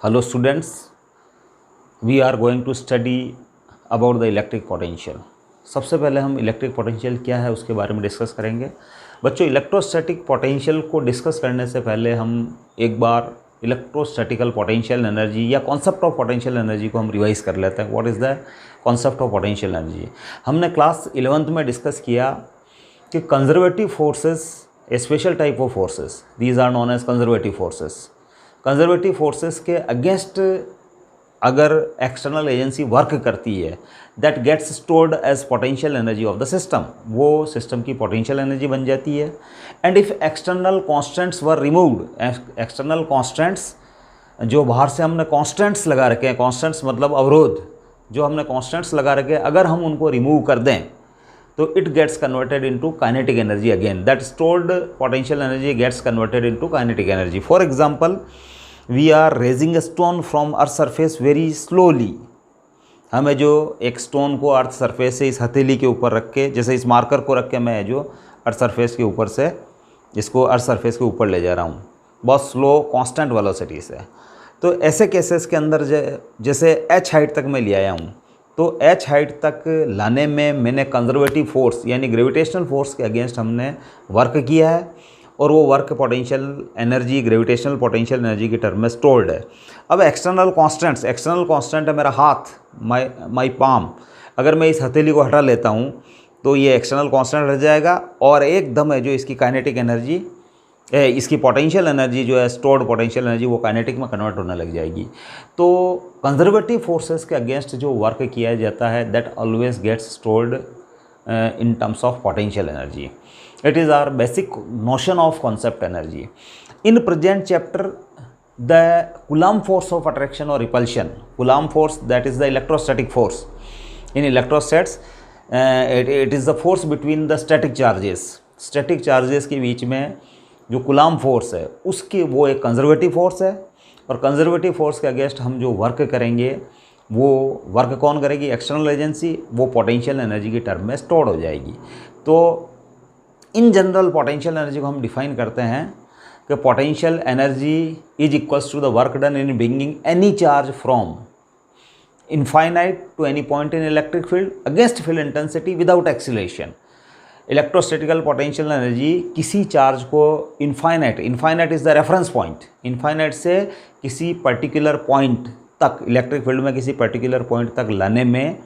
Hello students, we are going to study about the electric potential. सबसे पहले हम electric potential क्या है उसके बारे में डिस्कस करेंगे। बच्चों, इलेक्ट्रोस्टैटिक पोटेंशियल को डिस्कस करने से पहले हम एक बार इलेक्ट्रोस्टैटिकल पोटेंशियल एनर्जी या कॉन्सेप्ट ऑफ पोटेंशियल एनर्जी को हम रिवाइज कर लेते हैं। What is the concept of potential energy? हमने क्लास 11th में डिस्कस किया कि conservative forces, a special type of forces, these are known as conservative forces. Conservative forces के अगेंस्ट अगर एक्सटर्नल एजेंसी वर्क करती है, that gets stored as potential energy of the system, वो system की potential energy बन जाती है। And if external constants were removed, external constants जो बाहर से हमने कॉन्स्टेंट्स लगा रखे हैं, कॉन्स्टेंट्स मतलब अवरोध, जो हमने कॉन्स्टेंट्स लगा रखे हैं, अगर हम उनको रिमूव कर दें तो it gets converted into kinetic energy again. That stored potential energy gets converted into kinetic energy. For example, we are raising a stone from earth surface very slowly. हमें जो एक स्टोन को अर्थ सरफेस से इस हथेली के ऊपर रख के, जैसे इस मार्कर को रख के मैं जो अर्थ सरफेस के ऊपर से इसको अर्थ सरफेस के ऊपर ले जा रहा हूँ, बहुत स्लो कांस्टेंट वेलोसिटी से। तो ऐसे केसेस के अंदर जैसे h हाइट तक मैं ले आया हूँ, तो h हाइट तक लाने में मैंने कंजर्वेटिव फोर्स यानी ग्रेविटेशनल फोर्स के अगेंस्ट हमने वर्क किया है, और वो work potential energy, gravitational potential energy की टर्म में स्टोर्ड है। अब एक्सटर्नल कांस्टेंट है मेरा हाथ, माई पाम। अगर मैं इस हथेली को हटा लेता हूँ तो ये एक्सटर्नल कांस्टेंट हट जाएगा, और एकदम है जो इसकी काइनेटिक एनर्जी, इसकी पोटेंशियल एनर्जी जो है, स्टोर्ड पोटेंशियल एनर्जी, वो काइनेटिक में कन्वर्ट होने लग जाएगी। तो कंजर्वेटिव फोर्सेस के अगेंस्ट जो वर्क किया जाता है, that always gets stored in terms of potential energy. It is our basic notion of concept energy. In present chapter, the Coulomb force of attraction or repulsion, Coulomb force, that is the electrostatic force. In electrostats, it is the force between the static charges. Static charges के बीच में जो Coulomb force है, उसकी वो एक conservative force है, और conservative force के अगेंस्ट हम जो वर्क करेंगे, वो वर्क कौन करेगी? External agency. वो पोटेंशियल एनर्जी की टर्म में स्टोर हो जाएगी। तो इन जनरल पोटेंशियल एनर्जी को हम डिफाइन करते हैं कि potential energy is equals to the work done in bringing any charge from infinite to any point in electric field against field intensity without acceleration. Electrostatical potential energy किसी charge को infinite is the reference point, infinite से किसी particular point तक, electric field में किसी particular point तक लाने में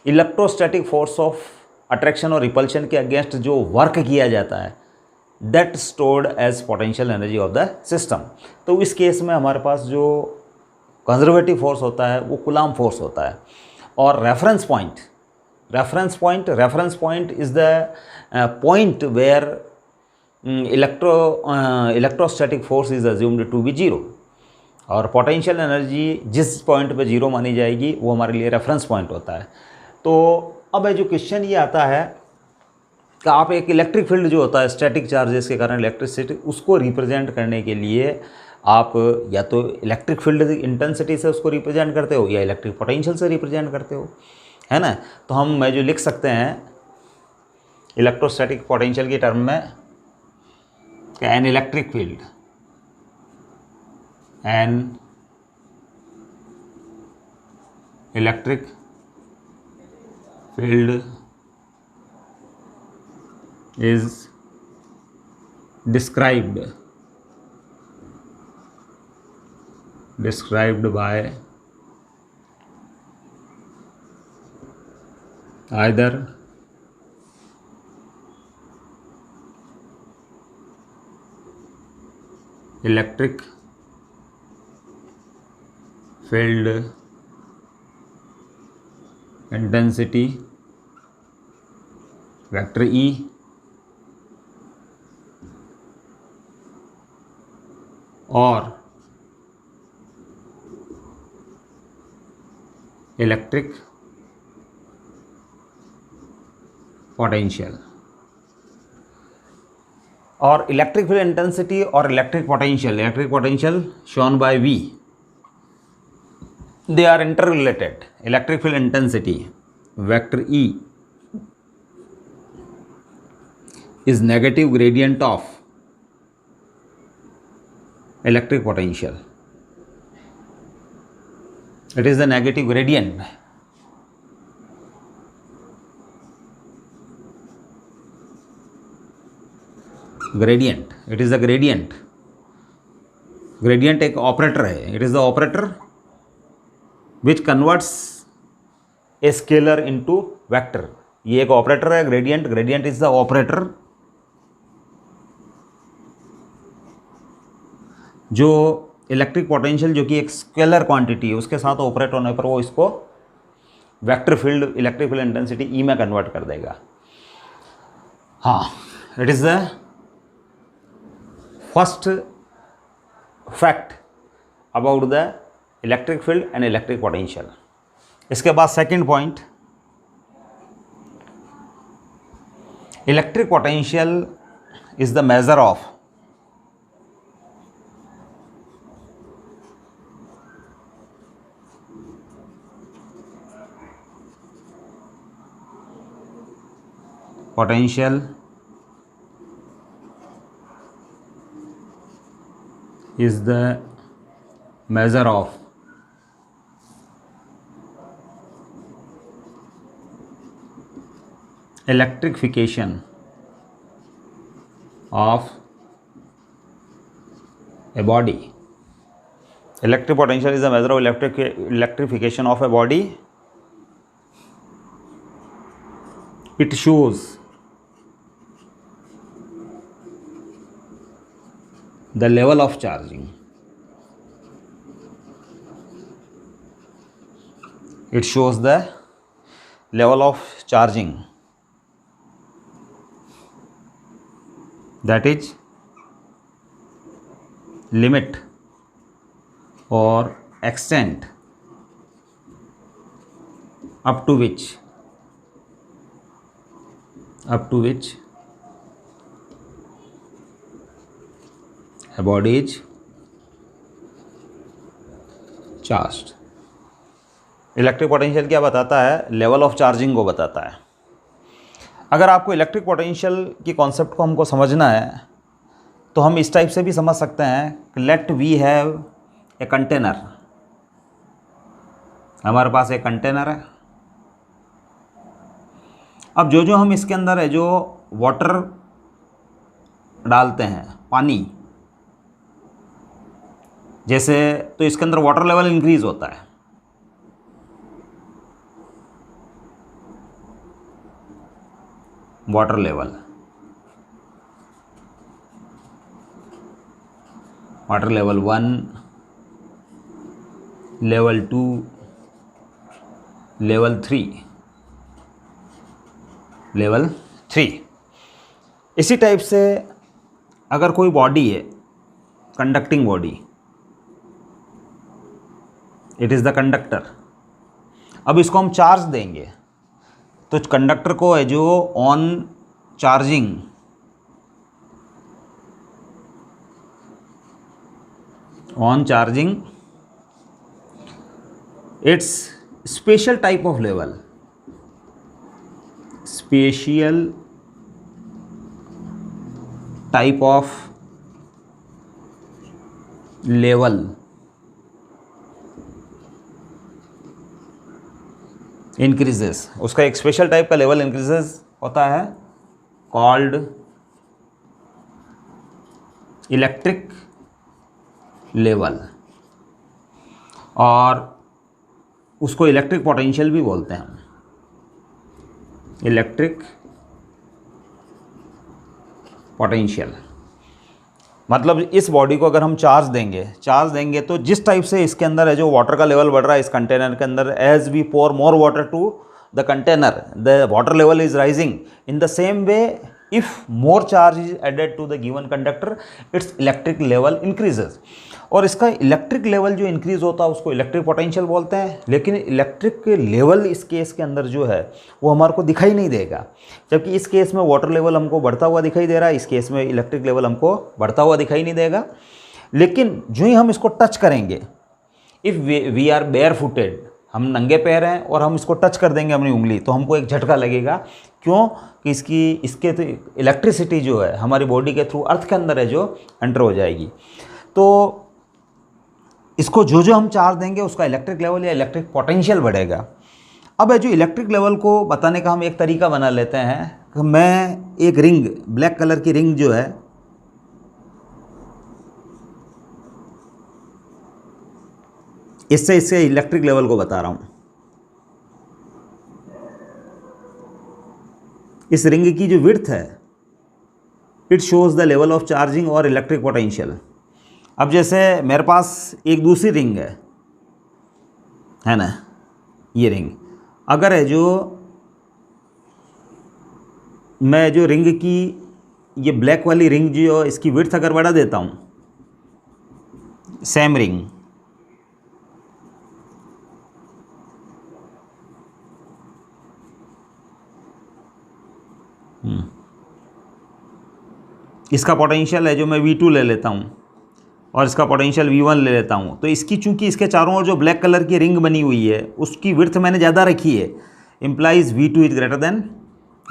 इलेक्ट्रोस्टैटिक फोर्स ऑफ अट्रैक्शन और रिपल्शन के अगेंस्ट जो वर्क किया जाता है, that stored as potential energy of the system. तो इस केस में हमारे पास जो कंजर्वेटिव फोर्स होता है वो कुलाम फोर्स होता है, और reference point is the point where electrostatic force is assumed to be zero, और पोटेंशियल एनर्जी जिस पॉइंट पे जीरो मानी जाएगी वो हमारे लिए रेफरेंस पॉइंट होता है। तो अब जो क्वेश्चन ये आता है कि आप एक इलेक्ट्रिक फील्ड जो होता है स्टैटिक चार्जेस के कारण इलेक्ट्रिसिटी, उसको रिप्रेजेंट करने के लिए आप या तो इलेक्ट्रिक फील्ड इंटेंसिटी से उसको रिप्रेजेंट करते हो या इलेक्ट्रिक पोटेंशियल से रिप्रेजेंट करते हो, है ना। तो मैं जो लिख सकते हैं इलेक्ट्रोस्टैटिक पोटेंशियल की टर्म में, an electric field, an electric field is described by either electric field intensity vector E or electric potential, और इलेक्ट्रिक फील्ड इंटेंसिटी और electric potential shown by V, they are interrelated. Electric field intensity vector E is negative gradient of electric potential. It is the negative gradient. Gradient. It is the gradient. Gradient एक operator है. It is the operator which converts a scalar into vector. ये एक operator है gradient. Gradient is the operator जो electric potential जो कि एक scalar quantity है उसके साथ ऑपरेट होने पर वो इसको vector field electric field intensity ई में कन्वर्ट कर देगा. हाँ, it is the first fact about the electric field and electric potential. इसके बाद second point, electric potential is the measure of potential is the measure of electrification of a body. Electric potential is the measure of electrification of a body. It shows the level of charging. It shows the level of charging, that is limit or extent up to which a body is charged. Electric potential क्या बताता है? Level of charging को बताता है. अगर आपको electric potential की concept को हमको समझना है तो हम इस टाइप से भी समझ सकते हैं. Let we have a container. हमारे पास एक कंटेनर है. अब जो हम इसके अंदर है जो वाटर डालते हैं, पानी जैसे, तो इसके अंदर वाटर लेवल इंक्रीज होता है. Water level level 1, level 2, level 3. इसी टाइप से अगर कोई बॉडी है, conducting body, it is the conductor. अब इसको हम चार्ज देंगे तो कंडक्टर को है जो on charging it's special type of level, special type of level increases. उसका एक स्पेशल टाइप का लेवल इंक्रीजेस होता है कॉल्ड इलेक्ट्रिक लेवल, और उसको इलेक्ट्रिक पोटेंशियल भी बोलते हैं. इलेक्ट्रिक पोटेंशियल मतलब इस बॉडी को अगर हम चार्ज देंगे तो जिस टाइप से इसके अंदर है जो वाटर का लेवल बढ़ रहा है इस कंटेनर के अंदर, as we pour more water to the container the water level is rising. In the same way if more charge is added to the given conductor its electric level increases. और इसका electric level जो increase होता है उसको electric potential बोलते हैं. लेकिन electric level इस केस के अंदर जो है वो हमारे को दिखाई नहीं देगा. जबकि इस केस में वाटर लेवल हमको बढ़ता हुआ दिखाई दे रहा है, इस केस में इलेक्ट्रिक लेवल हमको बढ़ता हुआ दिखाई नहीं देगा. लेकिन जो ही हम इसको टच करेंगे, if we are bare footed, हम नंगे पैर हैं और हम इसको टच कर देंगे अपनी उंगली, तो हमको एक झटका लगेगा. क्यों? कि इसके तो इलेक्ट्रिसिटी जो है हमारी बॉडी के थ्रू अर्थ के अंदर है जो एंटर हो जाएगी. तो इसको जो जो हम चार्ज देंगे उसका इलेक्ट्रिक लेवल या इलेक्ट्रिक पोटेंशियल बढ़ेगा। अब जो इलेक्ट्रिक लेवल को बताने का हम एक तरीका बना लेते हैं कि मैं एक रिंग, ब्लैक कलर की रिंग जो है, इससे इससे इलेक्ट्रिक लेवल को बता रहा हूं। इस रिंग की जो विड्थ है, it shows the level of charging और इलेक्ट्रिक पोटेंशियल। अब जैसे मेरे पास एक दूसरी रिंग है ना, ये रिंग, अगर है जो मैं जो रिंग की ये ब्लैक वाली रिंग जो इसकी विड्थ अगर बढ़ा देता हूँ, सेम रिंग, इसका पोटेंशियल है जो मैं V2 ले लेता हूँ और इसका पोटेंशियल V1 ले लेता हूँ, तो इसकी चूंकि इसके चारों ओर जो ब्लैक कलर की रिंग बनी हुई है उसकी विड्थ मैंने ज़्यादा रखी है, implies V2 is greater then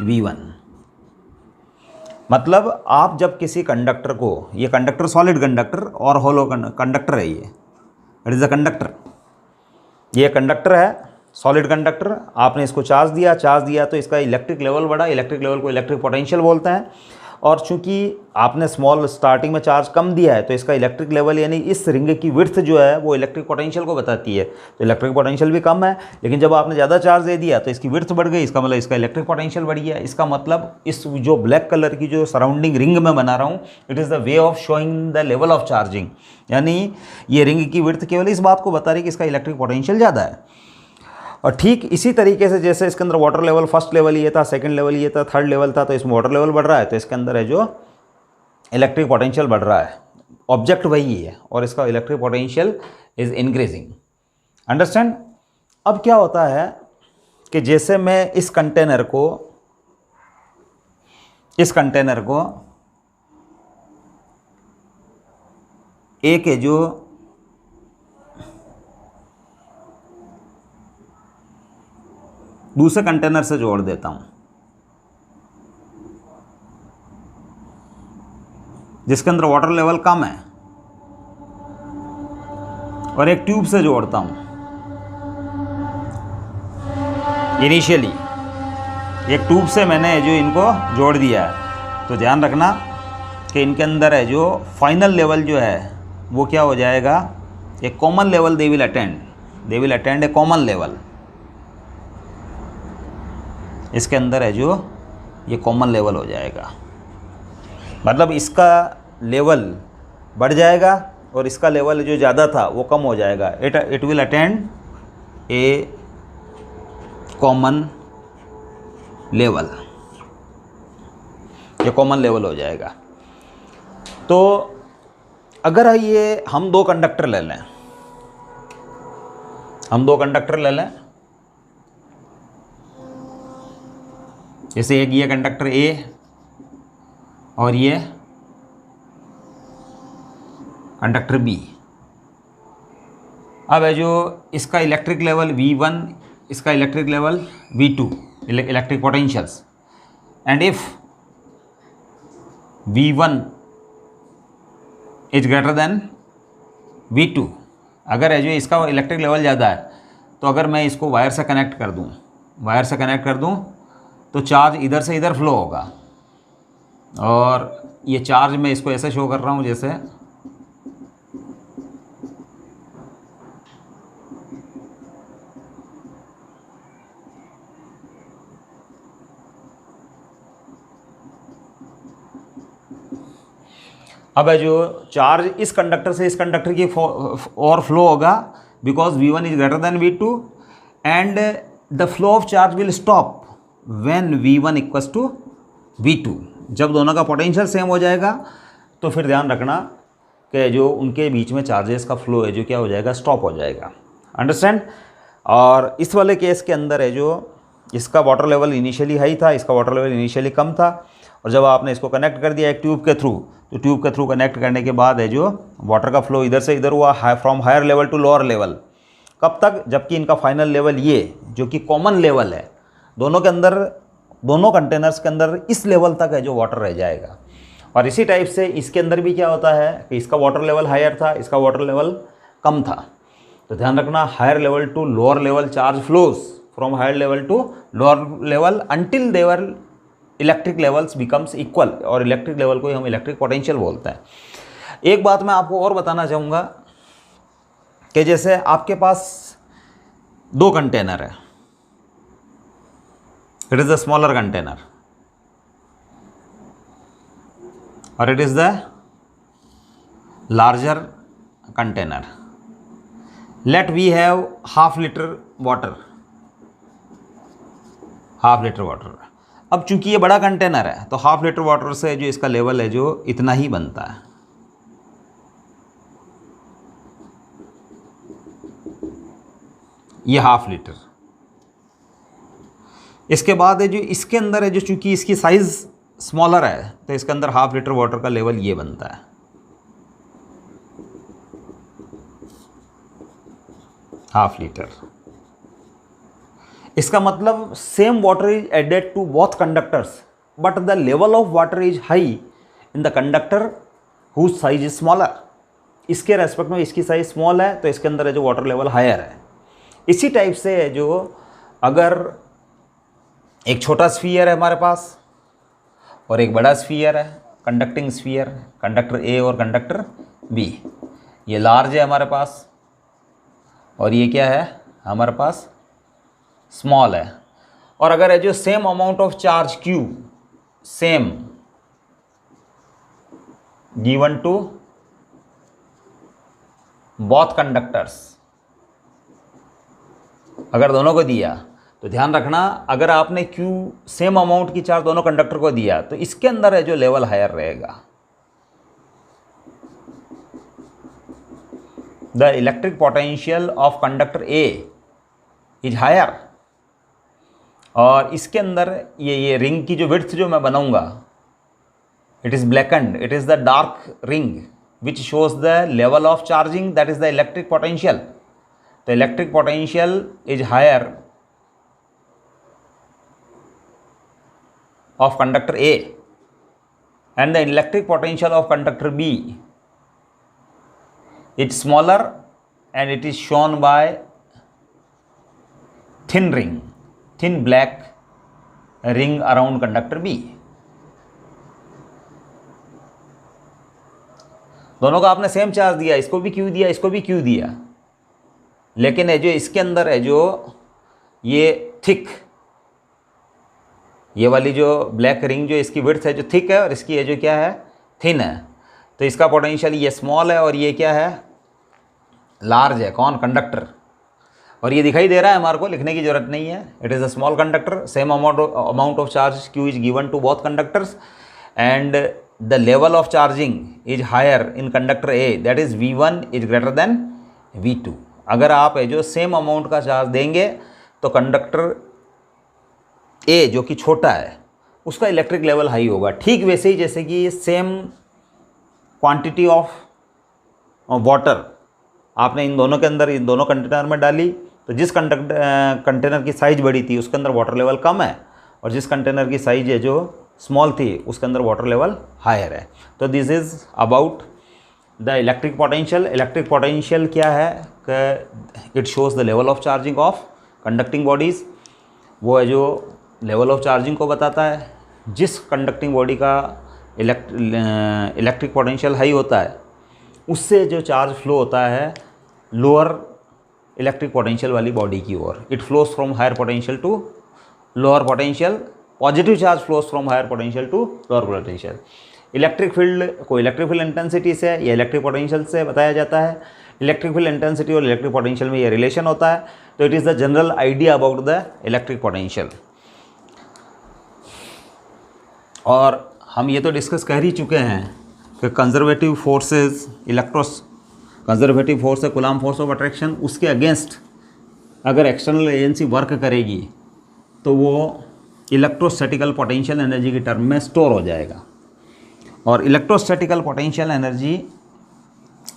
V1। मतलब आप जब किसी कंडक्टर को, ये कंडक्टर सॉलिड कंडक्टर और होलो कंडक्टर है, ये इट इज़ अ कंडक्टर, ये कंडक्टर है सॉलिड कंडक्टर, आपने इसको चार्ज दिया तो इसका इलेक्ट्रिक लेवल बढ़ा, इलेक्ट्रिक लेवल को इलेक्ट्रिक पोटेंशियल बोलते हैं। और चूंकि आपने स्मॉल स्टार्टिंग में चार्ज कम दिया है तो इसका इलेक्ट्रिक लेवल यानी इस रिंग की विड्थ जो है वो इलेक्ट्रिक पोटेंशियल को बताती है, तो इलेक्ट्रिक पोटेंशियल भी कम है। लेकिन जब आपने ज़्यादा चार्ज दे दिया तो इसकी विड्थ बढ़ गई, इसका मतलब इसका इलेक्ट्रिक पोटेंशियल बढ़ गया। इसका मतलब इस जो ब्लैक कलर की जो सराउंडिंग रिंग में बना रहा हूँ, it is the way of showing the level of charging, यानी ये रिंग की विड्थ केवल इस बात को बता रही है कि इसका इलेक्ट्रिक पोटेंशियल ज़्यादा है। और ठीक इसी तरीके से जैसे इसके अंदर वाटर लेवल, फर्स्ट लेवल ये था, सेकंड लेवल ये था, थर्ड लेवल था, तो इसमें वाटर लेवल बढ़ रहा है तो इसके अंदर है जो इलेक्ट्रिक पोटेंशियल बढ़ रहा है, ऑब्जेक्ट वही है और इसका electric potential is increasing. Understand. अब क्या होता है कि जैसे मैं इस कंटेनर को एक है जो दूसरे कंटेनर से जोड़ देता हूं, जिसके अंदर वाटर लेवल कम है, और एक ट्यूब से जोड़ता हूं। इनिशियली एक ट्यूब से मैंने जो इनको जोड़ दिया है, तो ध्यान रखना कि इनके अंदर है जो फाइनल लेवल जो है वो क्या हो जाएगा, एक common level they will attend A common level. इसके अंदर है जो ये कॉमन लेवल हो जाएगा, मतलब इसका लेवल बढ़ जाएगा और इसका लेवल जो ज़्यादा था वो कम हो जाएगा। It will attend A common level, ये कॉमन लेवल हो जाएगा। तो अगर ये हम दो कंडक्टर ले लें, जैसे एक ये कंडक्टर ए और ये कंडक्टर बी। अब है जो इसका इलेक्ट्रिक लेवल V1, इसका electric level V2, electric potentials, and if V1 is greater than V2, अगर है जो इसका इलेक्ट्रिक लेवल ज़्यादा है तो अगर मैं इसको वायर से कनेक्ट कर दूं तो चार्ज इधर से इधर फ्लो होगा। और ये चार्ज मैं इसको ऐसे शो कर रहा हूँ जैसे अब है जो चार्ज इस कंडक्टर से इस कंडक्टर की और फ्लो होगा, because V1 is greater than V2 and the flow of charge will stop when V1 equals to V2। जब दोनों का पोटेंशियल सेम हो जाएगा तो फिर ध्यान रखना कि जो उनके बीच में चार्जेस का फ्लो है जो क्या हो जाएगा, स्टॉप हो जाएगा। अंडरस्टैंड। और इस वाले केस के अंदर है जो इसका वाटर लेवल इनिशियली हाई था, इसका वाटर लेवल इनिशियली कम था, और जब आपने इसको कनेक्ट कर दिया एक ट्यूब के थ्रू, तो ट्यूब के थ्रू कनेक्ट करने के बाद है जो वाटर का फ्लो इधर से इधर हुआ, from higher level to lower level. कब तक, जबकि इनका फाइनल लेवल ये जो कि कॉमन लेवल है दोनों के अंदर, दोनों कंटेनर्स के अंदर इस लेवल तक है जो वाटर रह जाएगा। और इसी टाइप से इसके अंदर भी क्या होता है कि इसका वाटर लेवल हायर था, इसका वाटर लेवल कम था। तो ध्यान रखना, higher level to lower level charge flows from higher level to lower level until their electric levels becomes equal, और इलेक्ट्रिक लेवल को ही हम इलेक्ट्रिक पोटेंशियल बोलते हैं। एक बात मैं आपको और बताना चाहूँगा कि जैसे आपके पास दो कंटेनर है, it is the smaller container और it is the larger container. Let we have half litre water. अब चूंकि ये बड़ा कंटेनर है तो हाफ लीटर वाटर से जो इसका लेवल है जो इतना ही बनता है। ये हाफ लीटर। इसके बाद है जो इसके अंदर है जो चूंकि इसकी साइज स्मॉलर है तो इसके अंदर हाफ लीटर वाटर का लेवल ये बनता है, हाफ लीटर। इसका मतलब same water is added to both conductors but the level of water is high in the conductor whose size is smaller. इसके रेस्पेक्ट में इसकी साइज स्मॉल है तो इसके अंदर है जो वाटर लेवल हायर है। इसी टाइप से है जो अगर एक छोटा स्फीयर है हमारे पास और एक बड़ा स्फीयर है, कंडक्टिंग स्फीयर, कंडक्टर ए और कंडक्टर बी, ये लार्ज है हमारे पास और ये क्या है हमारे पास स्मॉल है। और अगर है जो same amount of charge Q same given to both conductors, अगर दोनों को दिया तो ध्यान रखना अगर आपने क्यू सेम अमाउंट की चार्ज दोनों कंडक्टर को दिया तो इसके अंदर है जो लेवल हायर रहेगा। The electric potential of conductor A is higher, और इसके अंदर ये रिंग की जो विड्थ जो मैं बनाऊंगा it is blackened, it is the dark ring which shows the level of charging, that is the electric potential. The electric potential is higher of conductor A and the electric potential of conductor B is smaller and it is shown by thin ring, thin black ring around conductor B। दोनों का आपने same charge दिया, इसको भी Q दिया, इसको भी Q दिया, लेकिन है जो इसके अंदर है जो ये थिक, ये वाली जो ब्लैक रिंग जो इसकी विड्थ है जो थिक है और इसकी है जो क्या है थिन है, तो इसका पोटेंशियल ये स्मॉल है और ये क्या है लार्ज है। कौन? कंडक्टर। और ये दिखाई दे रहा है हमारे को, लिखने की जरूरत नहीं है। It is a small conductor, same amount of charge Q is given to both conductors and the level of charging is higher in conductor A, that is V1 is greater than V2। अगर आप है जो same amount का charge देंगे तो conductor A जो कि छोटा है उसका इलेक्ट्रिक लेवल हाई होगा। ठीक वैसे ही जैसे कि सेम क्वांटिटी ऑफ वाटर आपने इन दोनों के अंदर, इन दोनों कंटेनर में डाली, तो जिस कंटेनर की साइज़ बड़ी थी उसके अंदर वाटर लेवल कम है और जिस कंटेनर की साइज़ है जो स्मॉल थी उसके अंदर वाटर लेवल हायर है। तो this is about the electric potential. Electric potential क्या है कि it shows the level of charging of conducting bodies, वो है जो लेवल ऑफ चार्जिंग को बताता है। जिस कंडक्टिंग बॉडी का इलेक्ट्रिक पोटेंशियल हाई होता है उससे जो चार्ज फ्लो होता है लोअर इलेक्ट्रिक पोटेंशियल वाली बॉडी की ओर, it flows from higher potential to lower potential. Positive charge flows from higher potential to lower potential. Electric field को इलेक्ट्रिक फील्ड इंटेंसिटी से या इलेक्ट्रिक पोटेंशियल से बताया जाता है। इलेक्ट्रिक फील्ड इंटेंसिटी और इलेक्ट्रिक पोटेंशियल में ये रिलेशन होता है। तो it is the general idea about the electric potential. और हम ये तो डिस्कस कर ही चुके हैं कि कंजर्वेटिव फोर्सेस, कंजर्वेटिव फोर्स है कूलम्ब फोर्स ऑफ अट्रैक्शन, उसके अगेंस्ट अगर एक्सटर्नल एजेंसी वर्क करेगी तो वो इलेक्ट्रोस्टैटिकल पोटेंशियल एनर्जी की टर्म में स्टोर हो जाएगा। और इलेक्ट्रोस्टैटिकल पोटेंशियल एनर्जी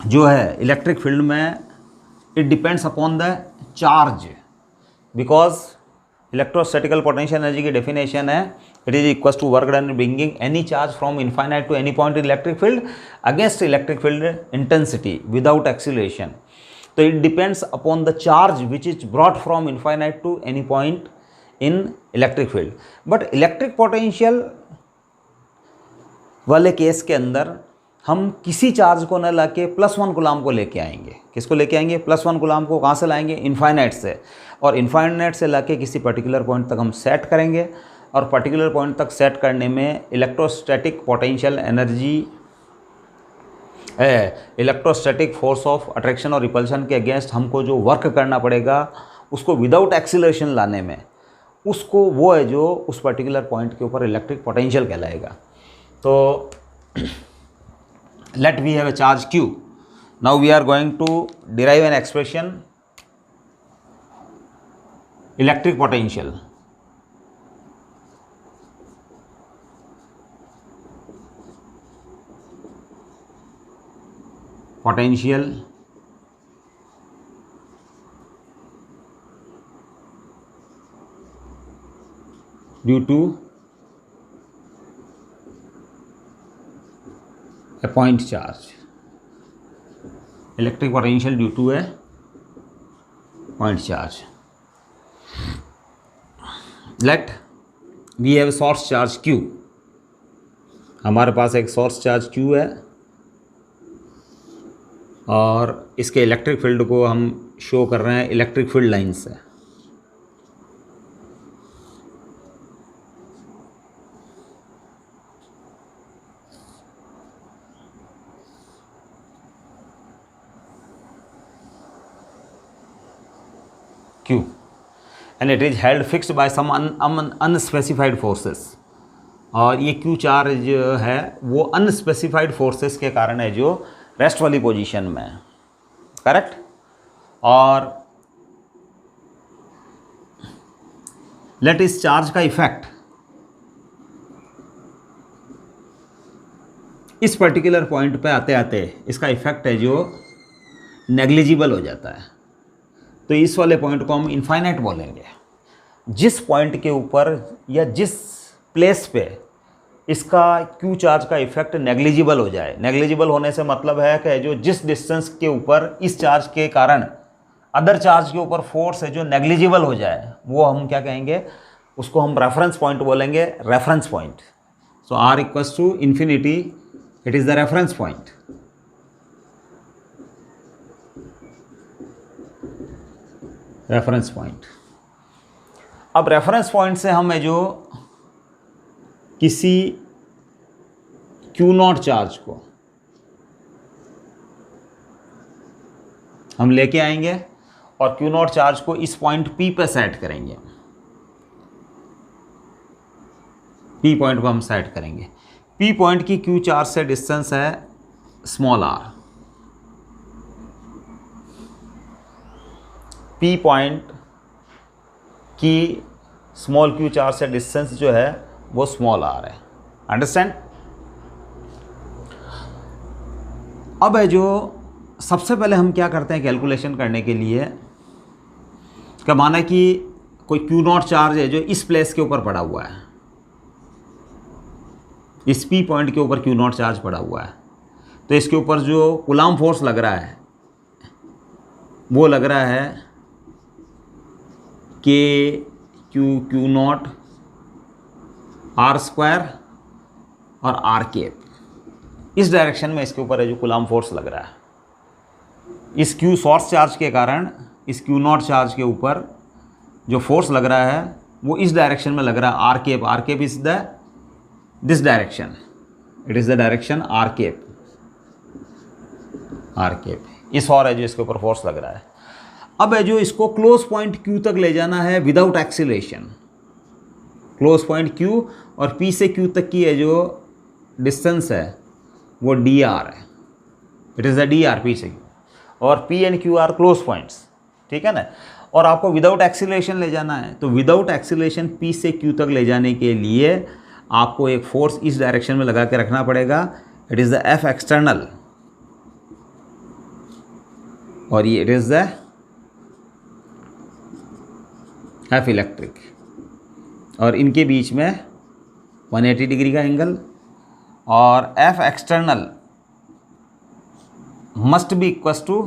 जो है इलेक्ट्रिक फील्ड में it depends upon the charge, because electrostatical potential energy की डेफिनेशन है it is equal to work done bringing any charge from infinite to any point in electric field against electric field intensity without acceleration. तो it depends upon the charge which is brought from infinite to any point in electric field. But electric potential वाले case के अंदर हम किसी charge को न लाके +1 coulomb को लेके आएंगे। किसको लेके आएंगे? +1 कूलाम को। कहाँ से लाएंगे? इनफाइनाइट से। और इनफाइनाइट से लाके किसी पर्टिकुलर पॉइंट तक हम सेट करेंगे, और पर्टिकुलर पॉइंट तक सेट करने में electrostatic potential energy electrostatic force of attraction और रिपल्शन के अगेंस्ट हमको जो वर्क करना पड़ेगा उसको विदाउट एक्सीलरेशन लाने में, उसको वो है जो उस पर्टिकुलर पॉइंट के ऊपर इलेक्ट्रिक पोटेंशियल कहलाएगा। तो let we have a charge q. Now we are going to derive an expression electric potential. Potential due to a point charge. Electric potential due to a point charge. Let we have a source charge q. हमारे पास एक source charge q है और इसके electric field को हम show कर रहे हैं इलेक्ट्रिक फील्ड लाइन से। Q and it is held fixed by some unspecified forces। और ये Q चार्ज है वो अनस्पेसिफाइड फोर्सेस के कारण है जो रेस्ट वाली पोजीशन में है, करेक्ट। और लेट इस चार्ज का इफेक्ट इस पर्टिकुलर पॉइंट पे आते आते इसका इफेक्ट है जो नेग्लिजिबल हो जाता है। तो इस वाले पॉइंट को हम इनफाइनाइट बोलेंगे। जिस पॉइंट के ऊपर या जिस प्लेस पे इसका क्यू चार्ज का इफेक्ट नेग्लिजिबल हो जाए, नेग्लिजिबल होने से मतलब है कि जो जिस डिस्टेंस के ऊपर इस चार्ज के कारण अदर चार्ज के ऊपर फोर्स है जो नेग्लिजिबल हो जाए, वो हम क्या कहेंगे? उसको हम रेफरेंस पॉइंट बोलेंगे, reference point. So r equals to infinity, it is the reference point. Reference point. अब रेफरेंस पॉइंट से हमें जो किसी Q0 चार्ज को हम लेके आएंगे और Q0 चार्ज को इस पॉइंट P पे सेट करेंगे। P पॉइंट को हम सेट करेंगे। P पॉइंट की Q चार्ज से डिस्टेंस है स्मॉल r। P पॉइंट की स्मॉल q चार्ज से डिस्टेंस जो है वो स्मॉल r है। अंडरस्टैंड? अब है जो सबसे पहले हम क्या करते हैं कैलकुलेशन करने के लिए, का माना कि कोई Q0 चार्ज है जो इस प्लेस के ऊपर पड़ा हुआ है, इस P पॉइंट के ऊपर Q0 चार्ज पड़ा हुआ है। तो इसके ऊपर जो कूलाम फोर्स लग रहा है वो लग रहा है Q0 r² और r²। इस डायरेक्शन में इसके ऊपर है जो कूलाम फोर्स लग रहा है। इस Q सोर्स चार्ज के कारण इस Q0 चार्ज के ऊपर जो फोर्स लग रहा है वो इस डायरेक्शन में लग रहा है, r²। r² is the this direction, it is the direction r²। इस और है जो इसके ऊपर फोर्स लग रहा है। अब है जो इसको क्लोज पॉइंट Q तक ले जाना है without acceleration. Close point Q और P से Q तक की है जो डिस्टेंस है वो dr है, it is the dr P से Q। और P and Q are close points, ठीक है ना। और आपको विदाउट एक्सीलरेशन ले जाना है, तो विदाउट एक्सीलरेशन P से Q तक ले जाने के लिए आपको एक फोर्स इस डायरेक्शन में लगा के रखना पड़ेगा, it is the F external और ये it is the F electric. और इनके बीच में 180 डिग्री का एंगल, और F external must be equals to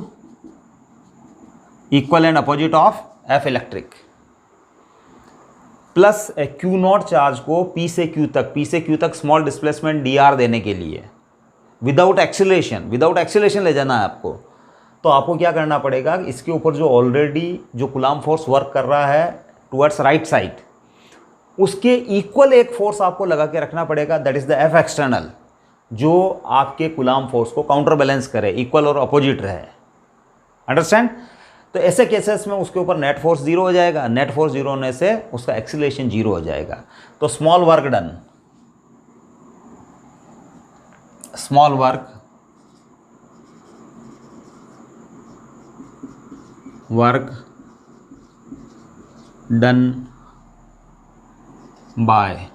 equal and opposite of F electric, plus Q naught charge को पी से क्यू तक स्मॉल डिस्प्लेसमेंट डी आर देने के लिए विदाउट एक्सीलरेशन ले जाना है आपको। तो आपको क्या करना पड़ेगा, इसके ऊपर जो ऑलरेडी जो कूलाम फोर्स वर्क कर रहा है टुवर्ड्स राइट साइड, उसके इक्वल एक फोर्स आपको लगा के रखना पड़ेगा, that is the F external, जो आपके कूलाम फोर्स को काउंटर बैलेंस करे, इक्वल और अपोजिट रहे। अंडरस्टैंड? तो ऐसे केसेस में उसके ऊपर नेट फोर्स जीरो हो जाएगा, नेट फोर्स जीरो होने से उसका एक्सीलरेशन जीरो हो जाएगा। तो small work done by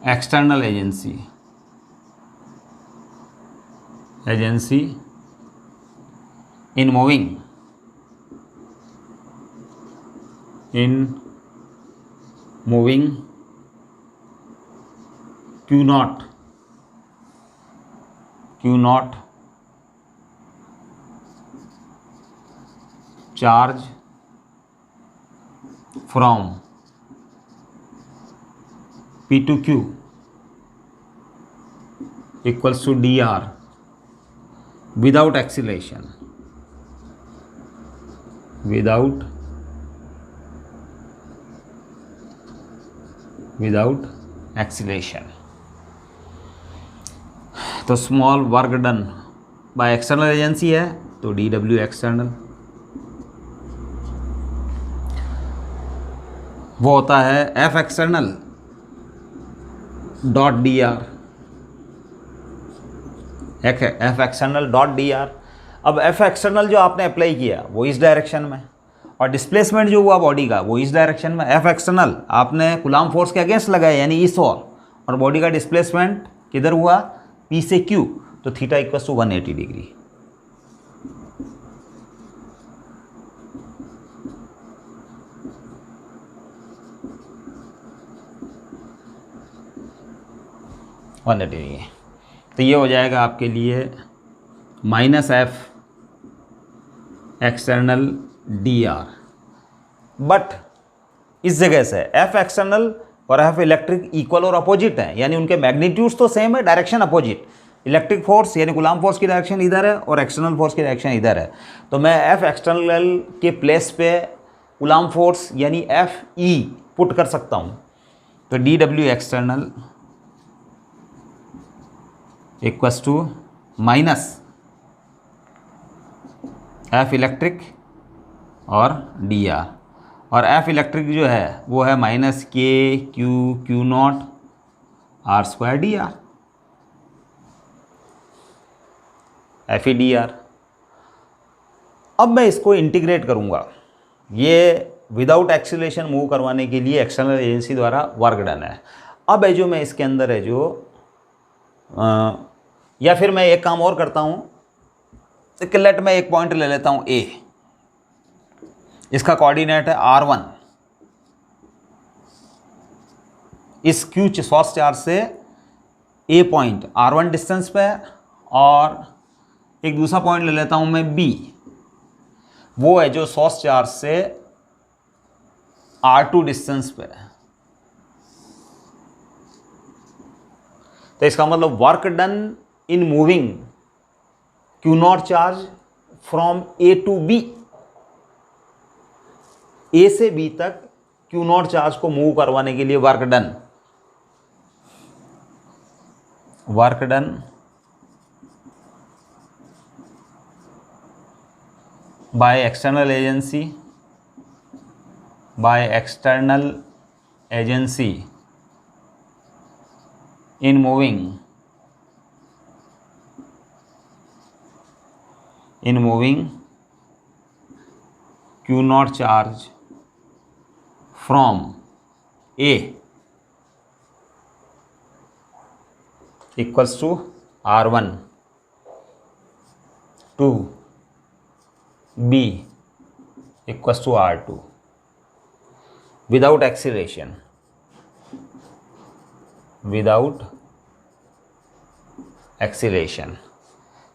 external agency in moving Q naught charge from P to Q equals to dr without acceleration, without acceleration। तो small work done by external agency है तो D W external वो होता है F external dot D R, F external dot D R. अब F external जो आपने apply किया वो इस डायरेक्शन में, और डिस्प्लेसमेंट जो हुआ बॉडी का वो इस डायरेक्शन में। एफ एक्सटर्नल आपने कूलाम फोर्स के अगेंस्ट लगाया यानी इस और बॉडी का डिस्प्लेसमेंट किधर हुआ, पी से क्यू, तो थीटा इक्वल टू 180 डिग्री। तो ये हो जाएगा आपके लिए minus F external D R. But इस जगह से एफ एक्सटर्नल और एफ इलेक्ट्रिक इक्वल और अपोजिट है, यानी उनके मैग्नीट्यूड्स तो सेम है, डायरेक्शन अपोजिट। इलेक्ट्रिक फोर्स यानी कूलाम फोर्स की डायरेक्शन इधर है और एक्सटर्नल फोर्स की डायरेक्शन इधर है। तो मैं एफ एक्सटर्नल के प्लेस पे कूलाम फोर्स यानी एफ ई पुट कर सकता हूँ। तो D W external equals to minus F electric और डी आर, और एफ इलेक्ट्रिक जो है वो है minus K Q naught R square D R, F E D R. अब मैं इसको इंटीग्रेट करूँगा, ये विदाउट एक्सीलरेशन मूव करवाने के लिए एक्सटर्नल एजेंसी द्वारा वर्क डन है। अब है जो मैं इसके अंदर है जो या फिर मैं एक काम और करता हूँ, लेट मैं एक पॉइंट ले लेता हूँ ए, इसका कोऑर्डिनेट है r1, इस क्यू सोर्स चार्ज से ए पॉइंट r1 डिस्टेंस पे है, और एक दूसरा पॉइंट ले लेता हूँ मैं b, वो है जो सोर्स चार्ज से r2 डिस्टेंस पे है। तो इसका मतलब work done in moving Q naught charge from A to B, A से बी तक क्यू नॉट चार्ज को मूव करवाने के लिए work done by external agency in moving Q naught charge from A equals to R1 to B equals to R2 without acceleration,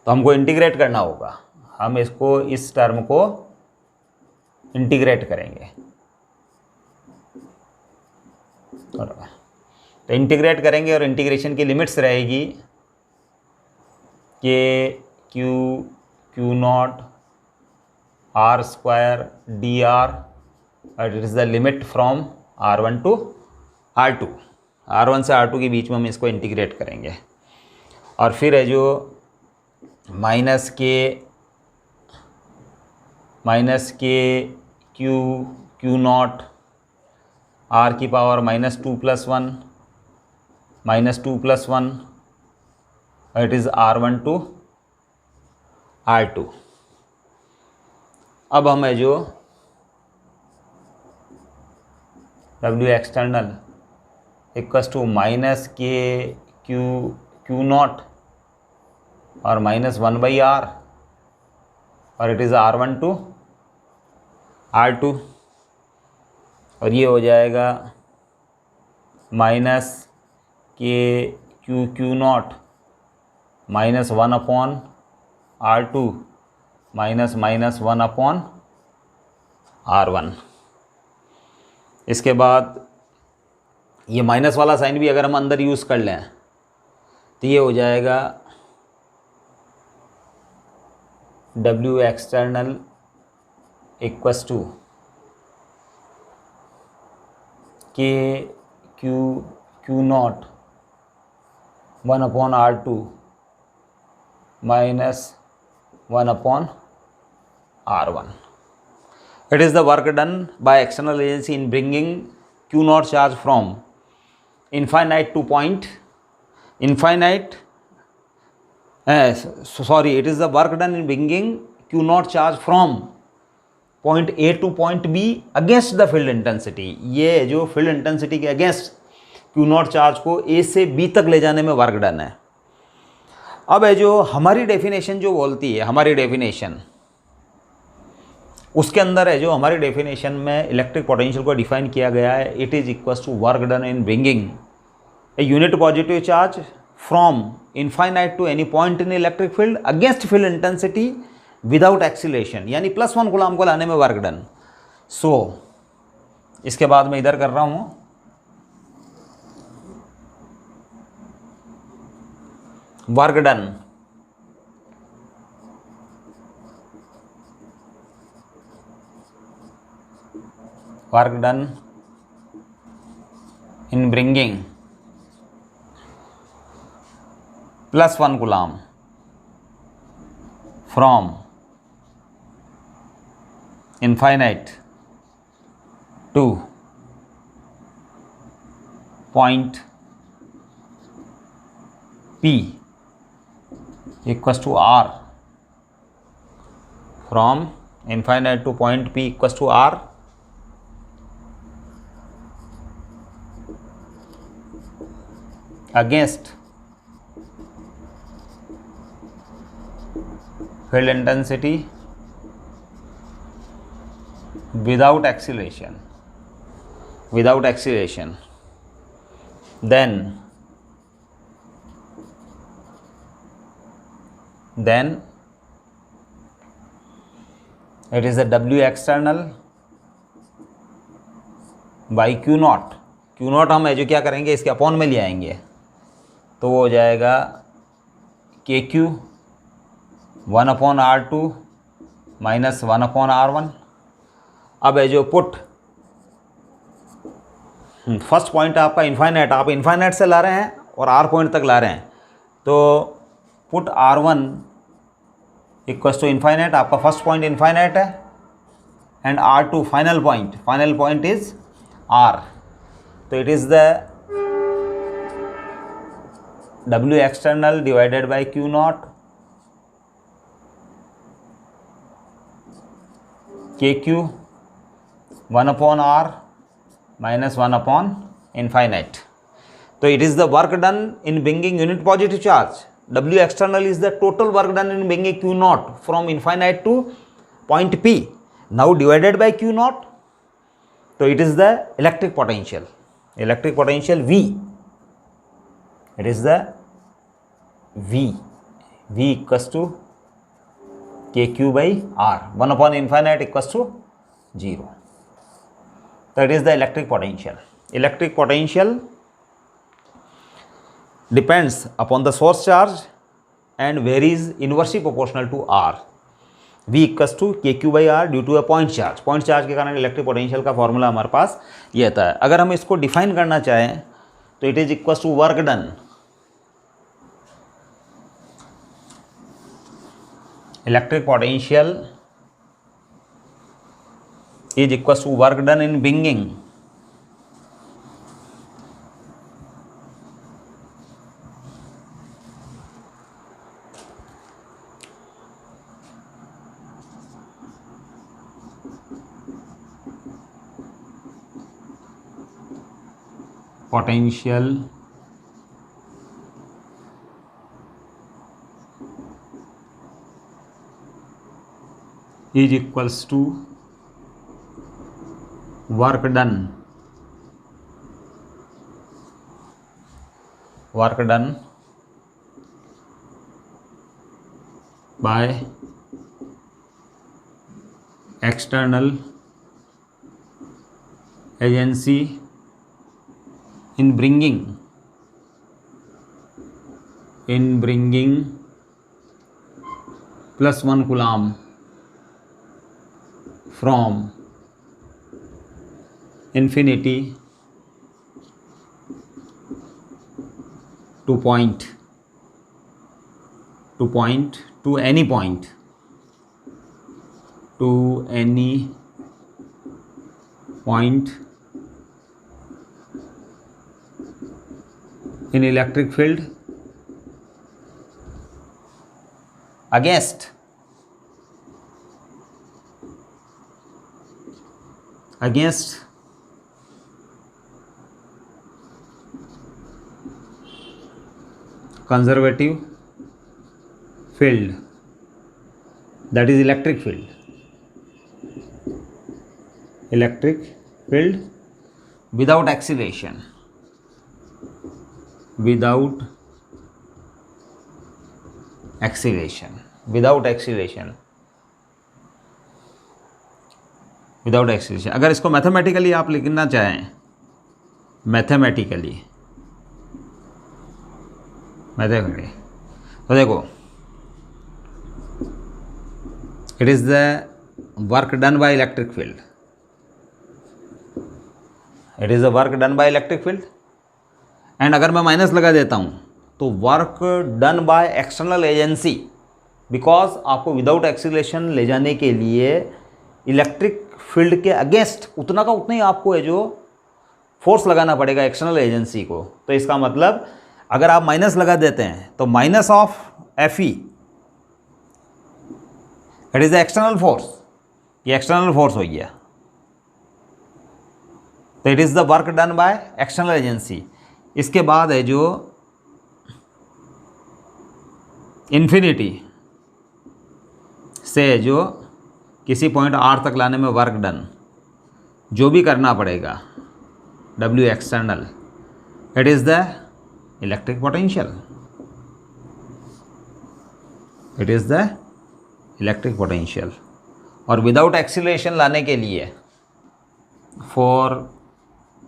तो हमको integrate करना होगा, हम इसको इस टर्म को इंटीग्रेट करेंगे। तो इंटीग्रेट करेंगे और इंटीग्रेशन की लिमिट्स रहेगी K Q naught R square D R, और it is the limit from R1 to R2, R1 से R2 के बीच में हम इसको इंटीग्रेट करेंगे। और फिर है जो minus K Q naught R की power -2 + 1 it is R1 to R2। अब हम है जो W external equals to minus K Q naught और -1/R, और it is R1 to R2, और ये हो जाएगा minus K Q not -1/R2 -1/R1। इसके बाद ये माइनस वाला साइन भी अगर हम अंदर यूज़ कर लें तो ये हो जाएगा W external equals to K Q not 1/R2 -1/R1। It is the work done by external agency in bringing Q naught charge from infinite to point infinite. It is the work done in bringing Q naught charge from point A to point B against the field intensity। ये जो field intensity के against Q naught charge को A से B तक ले जाने में work done है। अब है जो हमारी डेफिनेशन जो बोलती है, हमारी डेफिनेशन उसके अंदर है जो हमारी डेफिनेशन में इलेक्ट्रिक पोटेंशियल को डिफाइन किया गया है, it is equals to work done in bringing a unit positive charge from infinite to any point in electric field against field intensity without acceleration, यानी +1 कूलम्ब को लाने में वर्क डन। सो इसके बाद मैं इधर कर रहा हूँ work done in bringing +1 coulomb from infinite to point P equals to R, from infinite to point P equals to R, against field intensity without acceleration, then it is a W external by Q naught। Q naught हम है जो क्या करेंगे, इसके upon में ले आएंगे, तो वो हो जाएगा के क्यू 1/R2 -1/R1। अब है जो पुट फर्स्ट पॉइंट आपका इनफाइनाइट, आप इनफाइनाइट से ला रहे हैं और R पॉइंट तक ला रहे हैं, तो put R1 equals to infinite, आपका फर्स्ट पॉइंट इनफाइनाइट है, and R2 final point is R। तो it is the W external divided by Q naught KQ 1/R -1/infinite। तो it is the work done in bringing unit positive charge। W external is the total work done in bringing Q naught from infinite to point P, now divided by Q naught, तो it is the electric potential V, it is the V V equals to K Q by R, 1 upon infinite equals to 0. That is the electric potential. Electric potential depends upon the source charge and varies inversely proportional to R. V equals to K Q by R due to a point charge. Point charge के कारण electric potential का formula हमारे पास ये आता है. अगर हम इसको डिफाइन करना चाहें तो it is equals to work done. Electric potential is equals to work done in bringing potential is equals to work done by external agency in bringing plus 1 coulomb from infinity to point to any point in electric field against conservative field, that is electric field without acceleration अगर इसको mathematically आप लिखना चाहें, mathematically तो देखो, it is the work done by electric field. And अगर मैं minus लगा देता हूँ तो work done by external agency, because आपको विदाउट एक्सीलरेशन ले जाने के लिए इलेक्ट्रिक फील्ड के अगेंस्ट उतना का उतना ही आपको है जो फोर्स लगाना पड़ेगा एक्सटर्नल एजेंसी को. तो इसका मतलब अगर आप माइनस लगा देते हैं तो minus of F E, it is the external force, ये एक्सटर्नल फोर्स हो गया. तो it is the work done by external agency. इसके बाद है जो इन्फिनिटी से जो किसी पॉइंट आर तक लाने में वर्क डन जो भी करना पड़ेगा, W external, it is the electric potential. और विदाउट एक्सीलरेशन लाने के लिए,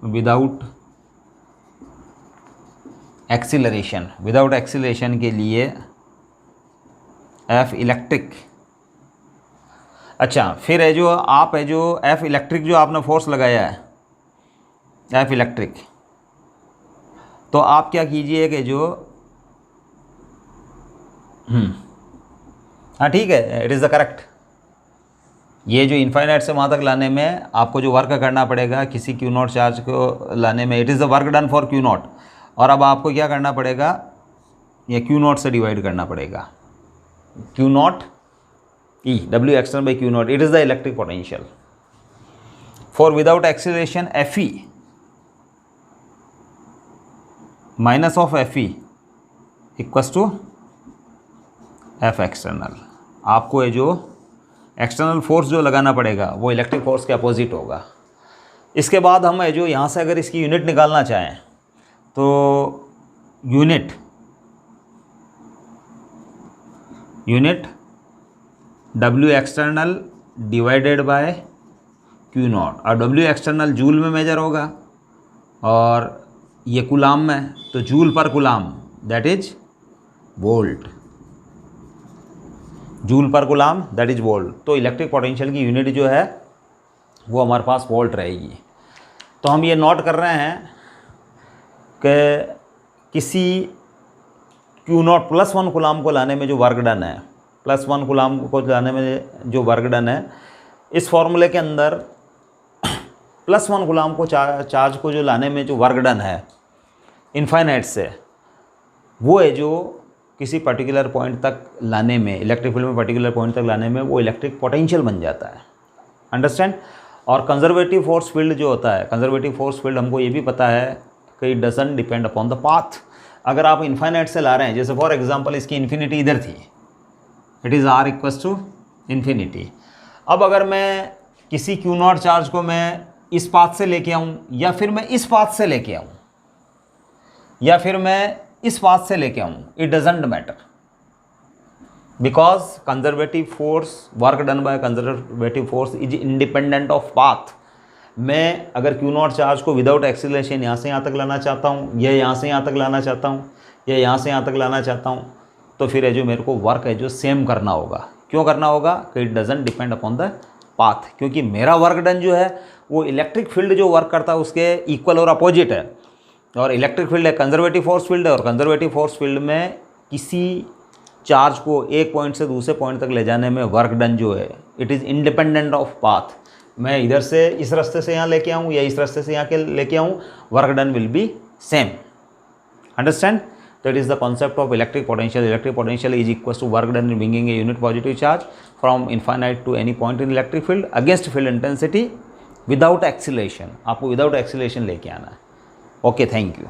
विदाउट एक्सीलरेशन के लिए एफ इलेक्ट्रिक. अच्छा, फिर है जो एफ इलेक्ट्रिक जो आपने फोर्स लगाया है, एफ इलेक्ट्रिक, तो आप क्या कीजिए कि जो हाँ ठीक है, इट इज़ द करेक्ट. ये जो इनफाइनाइट से वहाँ तक लाने में आपको जो वर्क करना पड़ेगा किसी क्यू नॉट चार्ज को लाने में, it is the work done for Q naught. और अब आपको क्या करना पड़ेगा, ये क्यू नॉट से डिवाइड करना पड़ेगा, Q naught E, W external by Q naught, it is the electric potential. For without acceleration F E minus of F E equals to F external. आपको ये जो एक्सटर्नल फोर्स जो लगाना पड़ेगा वो इलेक्ट्रिक फोर्स के अपोजिट होगा. इसके बाद हम है जो यहाँ से अगर इसकी यूनिट निकालना चाहें तो unit unit W external divided by Q not, और W एक्सटर्नल जूल में मेजर होगा और ये कूलाम में, तो जूल पर coulomb that is volt, joule पर कूलाम दैट इज वोल्ट। तो इलेक्ट्रिक पोटेंशियल की यूनिट जो है वो हमारे पास वोल्ट रहेगी। तो हम ये नोट कर रहे हैं कि किसी Q नॉट +1 कूलाम को लाने में जो वर्क डन है, +1 कूलाम को लाने में जो वर्क डन है, इस फॉर्मूले के अंदर +1 कूलाम को चार्ज को जो लाने में जो वर्क डन है इनफाइनाइट से, वो है जो किसी पर्टिकुलर पॉइंट तक लाने में, इलेक्ट्रिक फील्ड में पर्टिकुलर पॉइंट तक लाने में वो इलेक्ट्रिक पोटेंशियल बन जाता है। अंडरस्टैंड। और कंजर्वेटिव फोर्स फील्ड जो होता है, कंजर्वेटिव फोर्स फील्ड हमको ये भी पता है कि it doesn't depend upon the path. अगर आप इनफाइनाइट से ला रहे हैं, जैसे फॉर एग्जांपल इसकी इन्फिनिटी इधर थी, इट इज़ R = इन्फिनिटी। अब अगर मैं किसी Q नॉट चार्ज को मैं इस पाथ से लेके आऊँ, या फिर मैं इस पाथ से लेके आऊँ, या फिर मैं इस पाथ से लेके आऊँ, it doesn't matter, because conservative force, work done by conservative force is independent of path. मैं अगर Q नॉट चार्ज को विदाउट एक्सीलरेशन यहाँ से यहाँ तक लाना चाहता हूँ, या यहाँ से यहाँ तक लाना चाहता हूँ, या यहाँ से यहाँ तक लाना चाहता हूँ, तो फिर है जो मेरे को वर्क है जो सेम करना होगा। क्यों करना होगा? कि it doesn't depend upon the path, क्योंकि मेरा वर्क डन जो है वो इलेक्ट्रिक फील्ड जो वर्क करता है उसके इक्वल और अपोजिट है। और इलेक्ट्रिक फील्ड है कंजर्वेटिव फोर्स फील्ड है, और कंजर्वेटिव फोर्स फील्ड में किसी चार्ज को एक पॉइंट से दूसरे पॉइंट तक ले जाने में वर्क डन जो है it is independent of path. मैं इधर से इस रास्ते से यहाँ लेके आऊँ या इस रास्ते से यहाँ के लेके आऊँ, work done will be same. Understand? That is the concept of electric potential. Electric potential is equals to work done in bringing a unit positive charge from infinite to any point in electric field against field intensity without acceleration. आपको without acceleration लेके आना है। Okay, thank you.